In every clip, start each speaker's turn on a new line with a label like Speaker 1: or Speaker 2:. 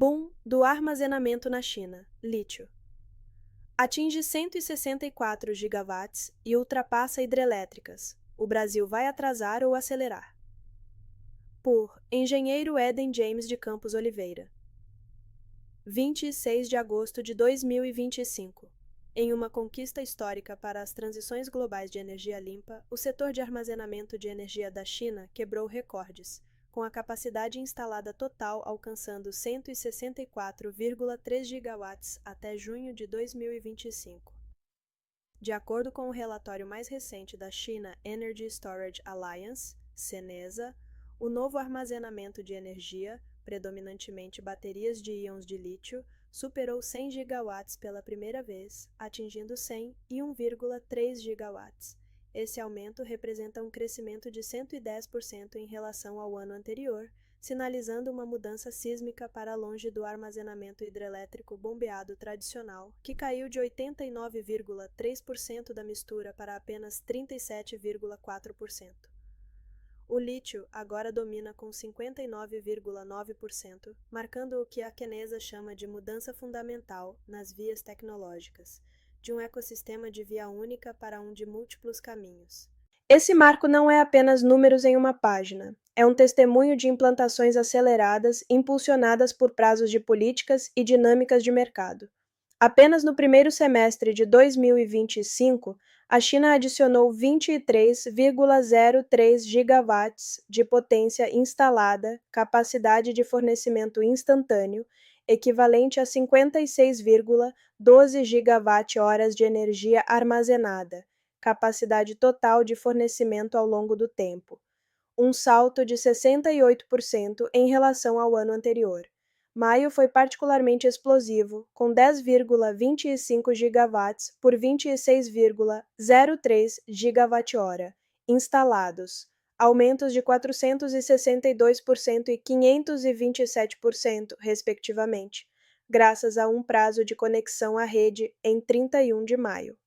Speaker 1: Boom do armazenamento na China, lítio. Atinge 164 gigawatts e ultrapassa hidrelétricas. O Brasil vai atrasar ou acelerar? Por Engenheiro Eden James de Campos Oliveira. 26 de agosto de 2025. Em uma conquista histórica para as transições globais de energia limpa, o setor de armazenamento de energia da China quebrou recordes, com a capacidade instalada total alcançando 164,3 gigawatts até junho de 2025. De acordo com o relatório mais recente da China Energy Storage Alliance, CENESA, o novo armazenamento de energia, predominantemente baterias de íons de lítio, superou 100 gigawatts pela primeira vez, atingindo 101,3 gigawatts. Esse aumento representa um crescimento de 110% em relação ao ano anterior, sinalizando uma mudança sísmica para longe do armazenamento hidrelétrico bombeado tradicional, que caiu de 89,3% da mistura para apenas 37,4%. O lítio agora domina com 59,9%, marcando o que a CNESA chama de mudança fundamental nas vias tecnológicas, de um ecossistema de via única para um de múltiplos caminhos. Esse marco não é apenas números em uma página, é um testemunho de implantações aceleradas, impulsionadas por prazos de políticas e dinâmicas de mercado. Apenas no primeiro semestre de 2025, a China adicionou 23,03 gigawatts de potência instalada, capacidade de fornecimento instantâneo, equivalente a 56,12 gigawatt-horas de energia armazenada, capacidade total de fornecimento ao longo do tempo, um salto de 68% em relação ao ano anterior. Maio foi particularmente explosivo, com 10,25 gigawatts por 26,03 gigawatt-hora instalados, aumentos de 462% e 527%, respectivamente, graças a um prazo de conexão à rede em 31 de maio.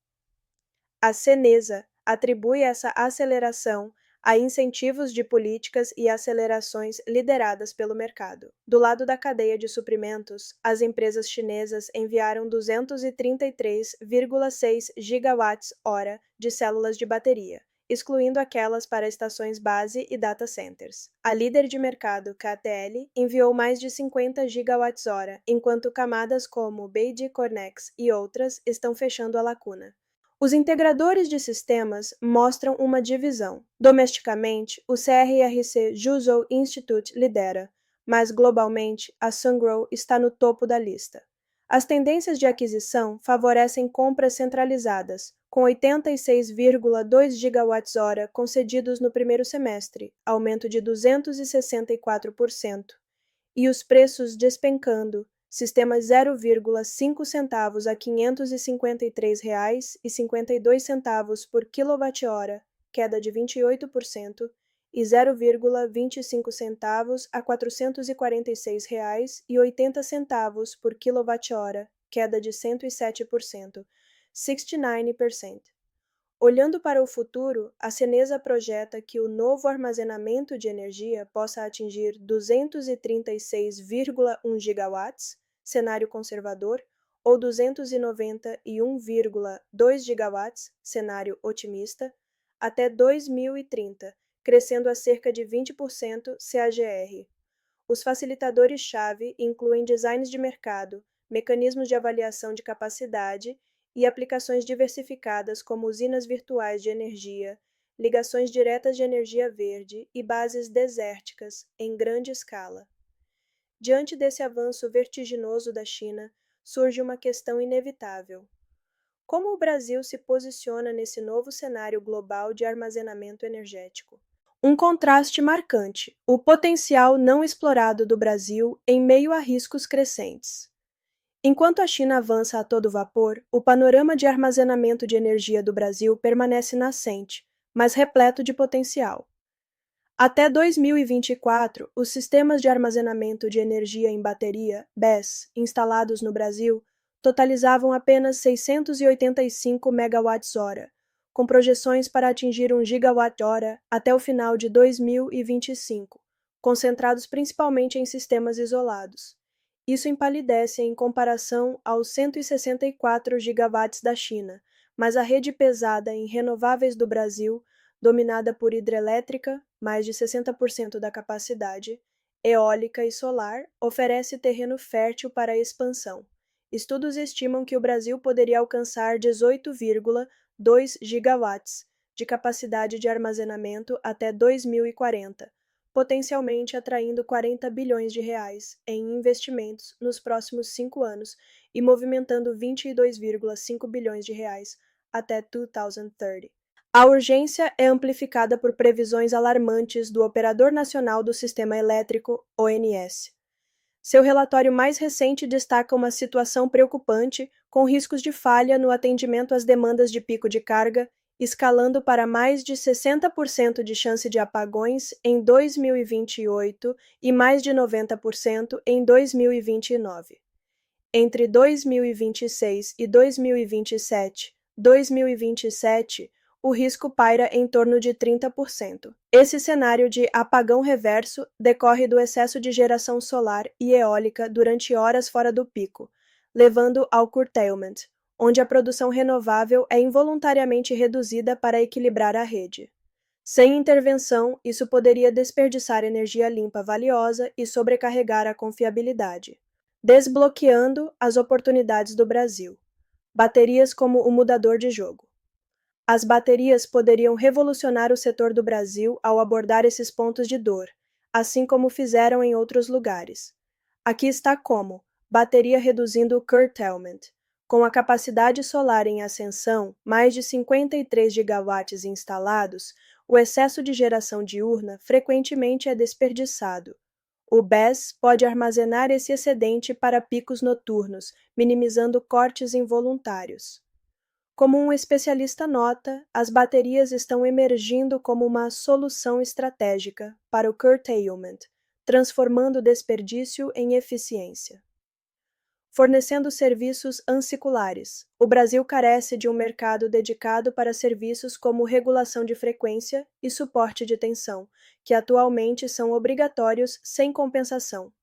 Speaker 1: A CENESA atribui essa aceleração a incentivos de políticas e acelerações lideradas pelo mercado. Do lado da cadeia de suprimentos, as empresas chinesas enviaram 233,6 gigawatts-hora de células de bateria, excluindo aquelas para estações base e data centers. A líder de mercado, KTL, enviou mais de 50 gigawatts-hora, enquanto camadas como Beide Cornex e outras estão fechando a lacuna. Os integradores de sistemas mostram uma divisão. Domesticamente, o CRRC Zhuzhou Institute lidera, mas globalmente, a Sungrow está no topo da lista. As tendências de aquisição favorecem compras centralizadas, com 86,2 gigawatts-hora concedidos no primeiro semestre, aumento de 264%, e os preços despencando, sistemas 0,5 centavos a R$ 553,52 por quilowatt-hora, queda de 28%, e 0,25 centavos a R$ 446,80 por quilowatt-hora, queda de 107%, 69%. Olhando para o futuro, a CENESA projeta que o novo armazenamento de energia possa atingir 236,1 gigawatts, cenário conservador, ou 291,2 gigawatts, cenário otimista, até 2030, crescendo a cerca de 20% CAGR. Os facilitadores-chave incluem designs de mercado, mecanismos de avaliação de capacidade e aplicações diversificadas como usinas virtuais de energia, ligações diretas de energia verde e bases desérticas em grande escala. Diante desse avanço vertiginoso da China, surge uma questão inevitável. Como o Brasil se posiciona nesse novo cenário global de armazenamento energético? Um contraste marcante: o potencial não explorado do Brasil em meio a riscos crescentes. Enquanto a China avança a todo vapor, o panorama de armazenamento de energia do Brasil permanece nascente, mas repleto de potencial. Até 2024, os sistemas de armazenamento de energia em bateria, BESS, instalados no Brasil, totalizavam apenas 685 megawatts-hora, com projeções para atingir 1 gigawatt-hora até o final de 2025, concentrados principalmente em sistemas isolados. Isso empalidece em comparação aos 164 gigawatts da China, mas a rede pesada em renováveis do Brasil, dominada por hidrelétrica, mais de 60% da capacidade, eólica e solar, oferece terreno fértil para a expansão. Estudos estimam que o Brasil poderia alcançar 18,2 gigawatts de capacidade de armazenamento até 2040, potencialmente atraindo 40 bilhões de reais em investimentos nos próximos 5 anos e movimentando 22,5 bilhões de reais até 2030. A urgência é amplificada por previsões alarmantes do Operador Nacional do Sistema Elétrico, ONS. Seu relatório mais recente destaca uma situação preocupante, com riscos de falha no atendimento às demandas de pico de carga, escalando para mais de 60% de chance de apagões em 2028 e mais de 90% em 2029. Entre 2026 e 2027, o risco paira em torno de 30%. Esse cenário de apagão reverso decorre do excesso de geração solar e eólica durante horas fora do pico, levando ao curtailment, onde a produção renovável é involuntariamente reduzida para equilibrar a rede. Sem intervenção, isso poderia desperdiçar energia limpa valiosa e sobrecarregar a confiabilidade. Desbloqueando as oportunidades do Brasil. Baterias como o mudador de jogo. As baterias poderiam revolucionar o setor do Brasil ao abordar esses pontos de dor, assim como fizeram em outros lugares. Aqui está como: bateria reduzindo o curtailment. Com a capacidade solar em ascensão, mais de 53 gigawatts instalados, o excesso de geração diurna frequentemente é desperdiçado. O BESS pode armazenar esse excedente para picos noturnos, minimizando cortes involuntários. Como um especialista nota, as baterias estão emergindo como uma solução estratégica para o curtailment, transformando o desperdício em eficiência. Fornecendo serviços anciculares. O Brasil carece de um mercado dedicado para serviços como regulação de frequência e suporte de tensão, que atualmente são obrigatórios sem compensação.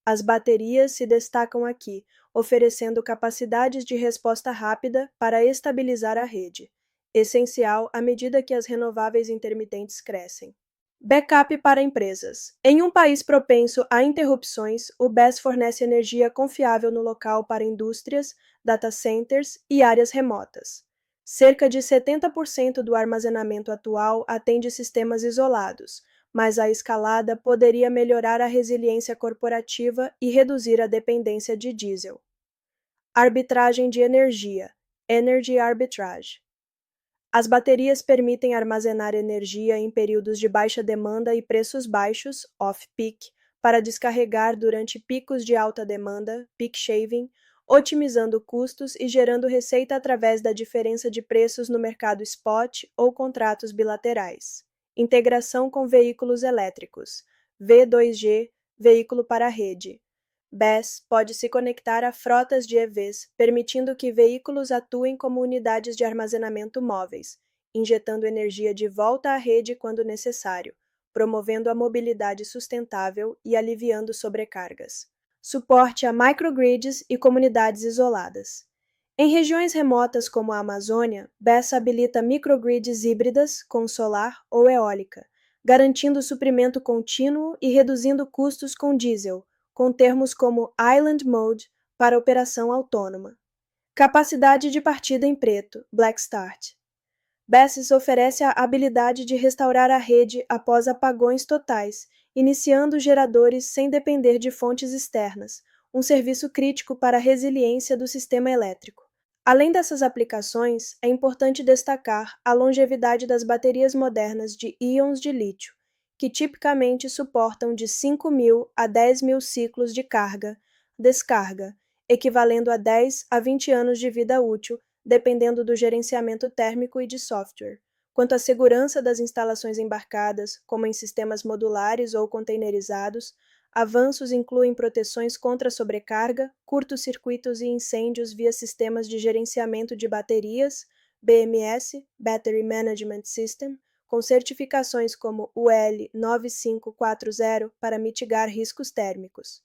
Speaker 1: As baterias se destacam aqui, oferecendo capacidades de resposta rápida para estabilizar a rede, essencial à medida que as renováveis intermitentes crescem. Backup para empresas. Em um país propenso a interrupções, o BESS fornece energia confiável no local para indústrias, data centers e áreas remotas. Cerca de 70% do armazenamento atual atende sistemas isolados, mas a escalada poderia melhorar a resiliência corporativa e reduzir a dependência de diesel. Arbitragem de energia. Energy Arbitrage. As baterias permitem armazenar energia em períodos de baixa demanda e preços baixos, off-peak, para descarregar durante picos de alta demanda, peak shaving, otimizando custos e gerando receita através da diferença de preços no mercado spot ou contratos bilaterais. Integração com veículos elétricos. V2G, veículo para a rede. BESS pode se conectar a frotas de EVs, permitindo que veículos atuem como unidades de armazenamento móveis, injetando energia de volta à rede quando necessário, promovendo a mobilidade sustentável e aliviando sobrecargas. Suporte a microgrids e comunidades isoladas. Em regiões remotas como a Amazônia, BESS habilita microgrids híbridas com solar ou eólica, garantindo suprimento contínuo e reduzindo custos com diesel, com termos como Island Mode para operação autônoma. Capacidade de partida em preto, Black Start. BESS oferece a habilidade de restaurar a rede após apagões totais, iniciando geradores sem depender de fontes externas, um serviço crítico para a resiliência do sistema elétrico. Além dessas aplicações, é importante destacar a longevidade das baterias modernas de íons de lítio, que tipicamente suportam de 5.000 a 10.000 ciclos de carga-descarga, equivalendo a 10 a 20 anos de vida útil, dependendo do gerenciamento térmico e de software. Quanto à segurança das instalações embarcadas, como em sistemas modulares ou containerizados, avanços incluem proteções contra sobrecarga, curtos-circuitos e incêndios via sistemas de gerenciamento de baterias, BMS, Battery Management System, com certificações como UL 9540 para mitigar riscos térmicos.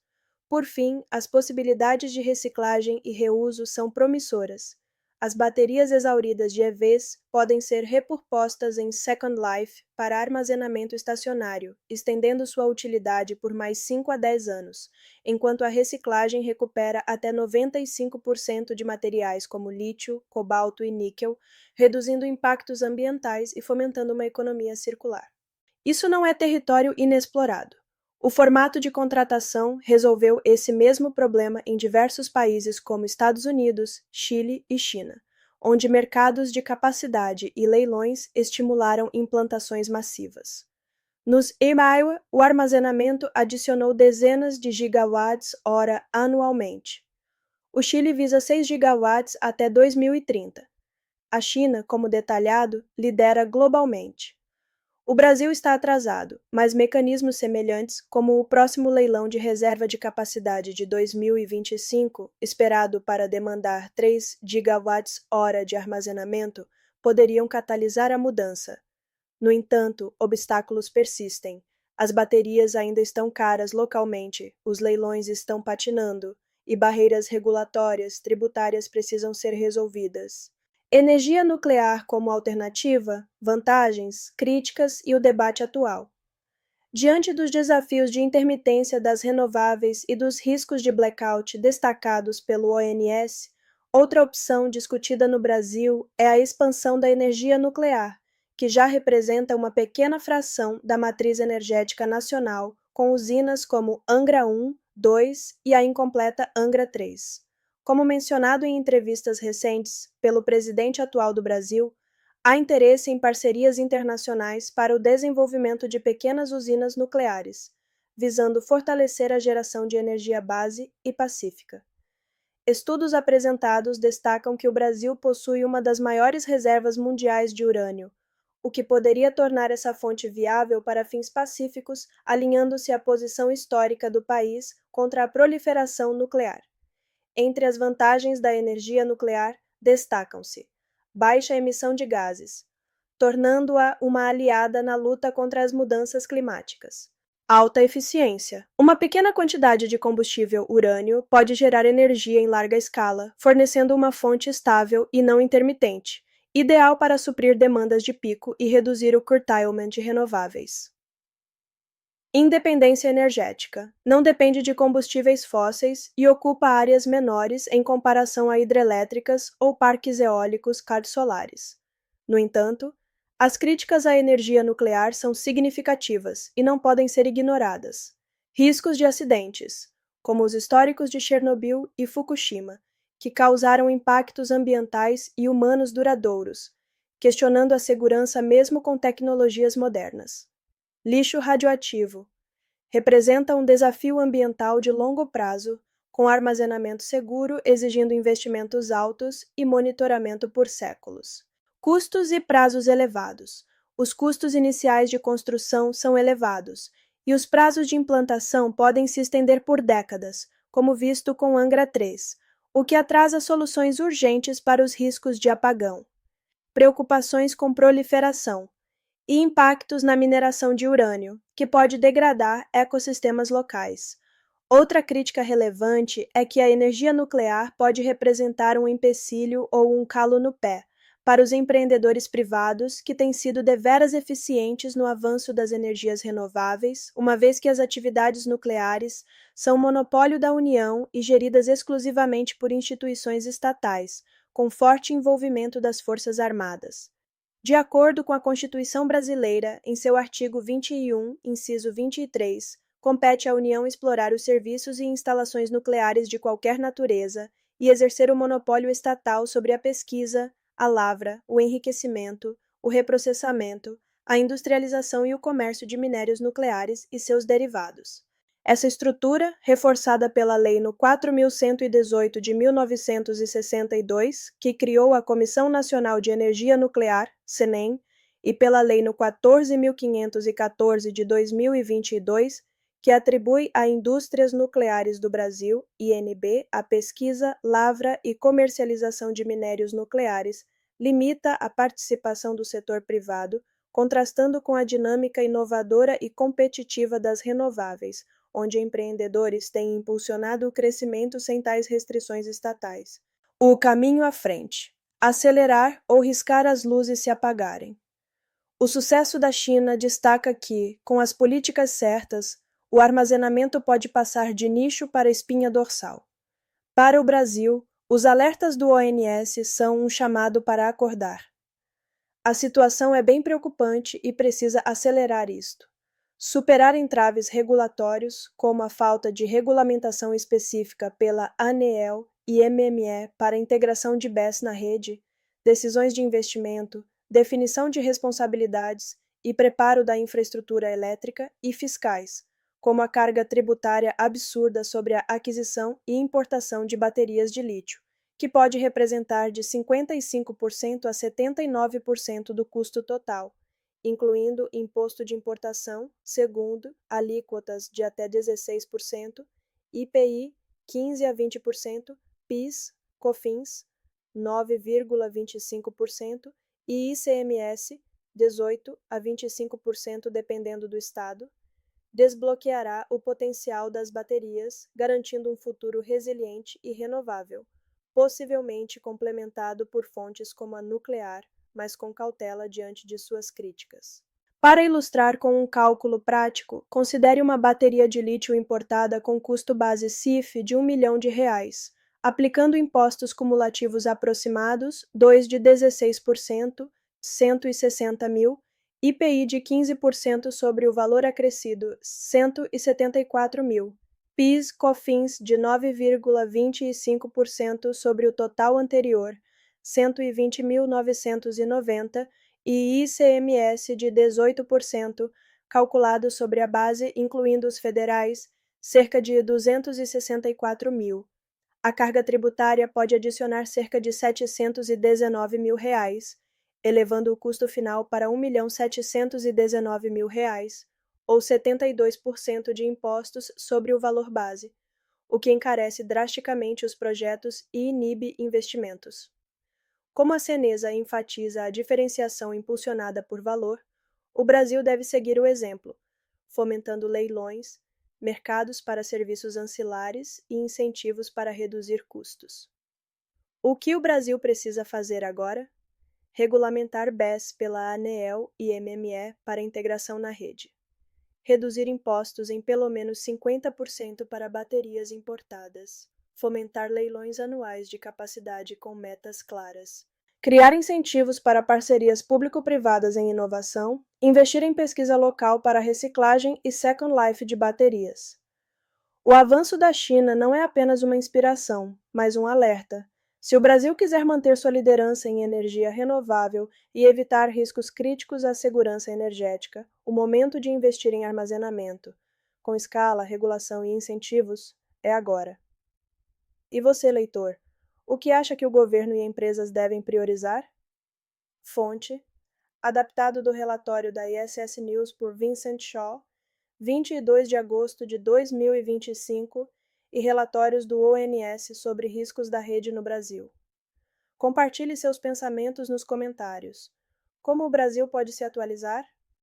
Speaker 1: Por fim, as possibilidades de reciclagem e reuso são promissoras. As baterias exauridas de EVs podem ser repurpostas em Second Life para armazenamento estacionário, estendendo sua utilidade por mais 5 a 10 anos, enquanto a reciclagem recupera até 95% de materiais como lítio, cobalto e níquel, reduzindo impactos ambientais e fomentando uma economia circular. Isso não é território inexplorado. O formato de contratação resolveu esse mesmo problema em diversos países como Estados Unidos, Chile e China, onde mercados de capacidade e leilões estimularam implantações massivas. Nos Iowa, o armazenamento adicionou dezenas de gigawatts-hora anualmente. O Chile visa 6 gigawatts até 2030. A China, como detalhado, lidera globalmente. O Brasil está atrasado, mas mecanismos semelhantes, como o próximo leilão de reserva de capacidade de 2025, esperado para demandar 3 gigawatts-hora de armazenamento, poderiam catalisar a mudança. No entanto, obstáculos persistem. As baterias ainda estão caras localmente, os leilões estão patinando, e barreiras regulatórias, tributárias precisam ser resolvidas. Energia nuclear como alternativa, vantagens, críticas e o debate atual. Diante dos desafios de intermitência das renováveis e dos riscos de blackout destacados pelo ONS, outra opção discutida no Brasil é a expansão da energia nuclear, que já representa uma pequena fração da matriz energética nacional, com usinas como Angra 1, 2 e a incompleta Angra 3. Como mencionado em entrevistas recentes pelo presidente atual do Brasil, há interesse em parcerias internacionais para o desenvolvimento de pequenas usinas nucleares, visando fortalecer a geração de energia base e pacífica. Estudos apresentados destacam que o Brasil possui uma das maiores reservas mundiais de urânio, o que poderia tornar essa fonte viável para fins pacíficos, alinhando-se à posição histórica do país contra a proliferação nuclear. Entre as vantagens da energia nuclear, destacam-se: baixa emissão de gases, tornando-a uma aliada na luta contra as mudanças climáticas. Alta eficiência. Uma pequena quantidade de combustível urânio pode gerar energia em larga escala, fornecendo uma fonte estável e não intermitente, ideal para suprir demandas de pico e reduzir o curtailment de renováveis. Independência energética. Não depende de combustíveis fósseis e ocupa áreas menores em comparação a hidrelétricas ou parques eólicos solares. No entanto, as críticas à energia nuclear são significativas e não podem ser ignoradas. Riscos de acidentes, como os históricos de Chernobyl e Fukushima, que causaram impactos ambientais e humanos duradouros, questionando a segurança mesmo com tecnologias modernas. Lixo radioativo. Representa um desafio ambiental de longo prazo, com armazenamento seguro exigindo investimentos altos e monitoramento por séculos. Custos e prazos elevados. Os custos iniciais de construção são elevados, e os prazos de implantação podem se estender por décadas, como visto com Angra 3, o que atrasa soluções urgentes para os riscos de apagão. Preocupações com proliferação e impactos na mineração de urânio, que pode degradar ecossistemas locais. Outra crítica relevante é que a energia nuclear pode representar um empecilho ou um calo no pé para os empreendedores privados que têm sido deveras eficientes no avanço das energias renováveis, uma vez que as atividades nucleares são monopólio da União e geridas exclusivamente por instituições estatais, com forte envolvimento das Forças Armadas. De acordo com a Constituição Brasileira, em seu artigo 21, inciso 23, compete à União explorar os serviços e instalações nucleares de qualquer natureza e exercer o monopólio estatal sobre a pesquisa, a lavra, o enriquecimento, o reprocessamento, a industrialização e o comércio de minérios nucleares e seus derivados. Essa estrutura, reforçada pela Lei no 4.118 de 1962, que criou a Comissão Nacional de Energia Nuclear, CENEM, e pela Lei no 14.514 de 2022, que atribui a Indústrias Nucleares do Brasil, INB, a pesquisa, lavra e comercialização de minérios nucleares, limita a participação do setor privado, contrastando com a dinâmica inovadora e competitiva das renováveis, onde empreendedores têm impulsionado o crescimento sem tais restrições estatais. O caminho à frente: acelerar ou riscar as luzes se apagarem. O sucesso da China destaca que, com as políticas certas, o armazenamento pode passar de nicho para espinha dorsal. Para o Brasil, os alertas do ONS são um chamado para acordar. A situação é bem preocupante e precisa acelerar isto. Superar entraves regulatórios, como a falta de regulamentação específica pela ANEEL e MME para a integração de BES na rede, decisões de investimento, definição de responsabilidades e preparo da infraestrutura elétrica e fiscais, como a carga tributária absurda sobre a aquisição e importação de baterias de lítio, que pode representar de 55% a 79% do custo total, incluindo imposto de importação, segundo, alíquotas de até 16%, IPI 15 a 20%, PIS, COFINS 9,25% e ICMS 18 a 25% dependendo do estado, desbloqueará o potencial das baterias, garantindo um futuro resiliente e renovável, possivelmente complementado por fontes como a nuclear, mas com cautela diante de suas críticas. Para ilustrar com um cálculo prático, considere uma bateria de lítio importada com custo base CIF de R$ 1 milhão, aplicando impostos cumulativos aproximados, 2 de 16%, 160 mil, IPI de 15% sobre o valor acrescido, 174 mil, PIS, COFINS de 9,25% sobre o total anterior, 120.990, e ICMS de 18%, calculado sobre a base, incluindo os federais, cerca de 264 mil. A carga tributária pode adicionar cerca de R$ 719 mil, elevando o custo final para R$ 1.719 mil, ou 72% de impostos sobre o valor base, o que encarece drasticamente os projetos e inibe investimentos. Como a Cenesa enfatiza a diferenciação impulsionada por valor, o Brasil deve seguir o exemplo, fomentando leilões, mercados para serviços ancilares e incentivos para reduzir custos. O que o Brasil precisa fazer agora? Regulamentar BES pela ANEEL e MME para integração na rede. Reduzir impostos em pelo menos 50% para baterias importadas. Fomentar leilões anuais de capacidade com metas claras. Criar incentivos para parcerias público-privadas em inovação, investir em pesquisa local para reciclagem e Second Life de baterias. O avanço da China não é apenas uma inspiração, mas um alerta. Se o Brasil quiser manter sua liderança em energia renovável e evitar riscos críticos à segurança energética, o momento de investir em armazenamento, com escala, regulação e incentivos, é agora. E você, leitor? O que acha que o governo e empresas devem priorizar? Fonte: adaptado do relatório da ISS News por Vincent Shaw, 22 de agosto de 2025, e relatórios do ONS sobre riscos da rede no Brasil. Compartilhe seus pensamentos nos comentários. Como o Brasil pode se atualizar?